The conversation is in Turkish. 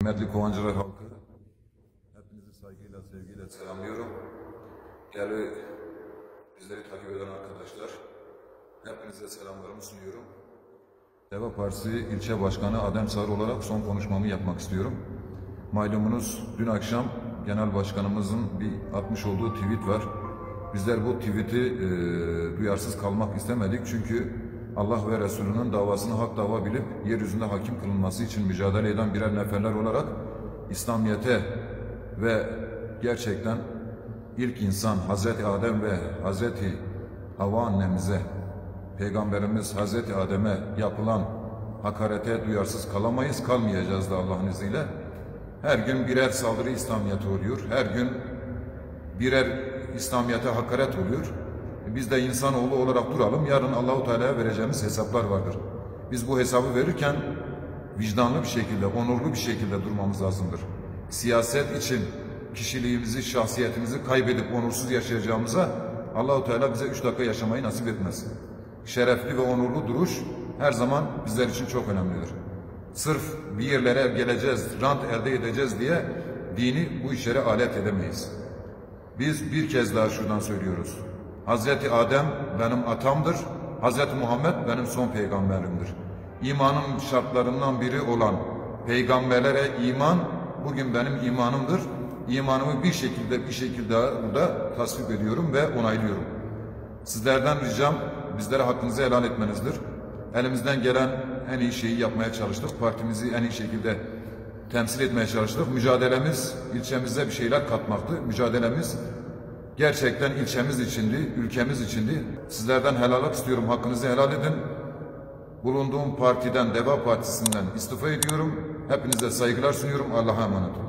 Kıymetli Kovancılar halkı, hepinizi saygıyla, sevgiyle selamlıyorum. Değerli bizleri takip eden arkadaşlar, hepinize selamlarımı sunuyorum. Deva Partisi İlçe Başkanı Adem Sarı olarak son konuşmamı yapmak istiyorum. Malumunuz dün akşam Genel Başkanımızın bir atmış olduğu tweet var. Bizler bu tweet'i duyarsız kalmak istemedik çünkü Allah ve Resulünün davasını hak dava bilip yeryüzünde hakim kılınması için mücadele eden birer neferler olarak İslamiyet'e ve gerçekten ilk insan Hazreti Adem ve Hazreti Havva annemize, Peygamberimiz Hazreti Adem'e yapılan hakarete duyarsız kalamayız, kalmayacağız da Allah'ın izniyle. Her gün birer saldırı İslamiyet'e oluyor, her gün birer İslamiyet'e hakaret oluyor. Biz de insanoğlu olarak duralım. Yarın Allahu Teala'ya vereceğimiz hesaplar vardır. Biz bu hesabı verirken vicdanlı bir şekilde, onurlu bir şekilde durmamız lazımdır. Siyaset için kişiliğimizi, şahsiyetimizi kaybedip onursuz yaşayacağımıza Allahu Teala bize 3 dakika yaşamayı nasip etmez. Şerefli ve onurlu duruş her zaman bizler için çok önemlidir. Sırf bir yerlere geleceğiz, rant elde edeceğiz diye dini bu işlere alet edemeyiz. Biz bir kez daha şuradan söylüyoruz. Hazreti Adem benim atamdır, Hazreti Muhammed benim son peygamberimdir. İmanın şartlarından biri olan peygamberlere iman bugün benim imanımdır. İmanımı bir şekilde burada tasvip ediyorum ve onaylıyorum. Sizlerden ricam bizlere hakkınızı helal etmenizdir. Elimizden gelen en iyi şeyi yapmaya çalıştık. Partimizi en iyi şekilde temsil etmeye çalıştık. Mücadelemiz ilçemize bir şeyler katmaktı. Mücadelemiz gerçekten ilçemiz içindi, ülkemiz içindi. Sizlerden helallik istiyorum, hakkınızı helal edin. Bulunduğum partiden, Deva Partisi'nden istifa ediyorum. Hepinize saygılar sunuyorum. Allah'a emanet olun.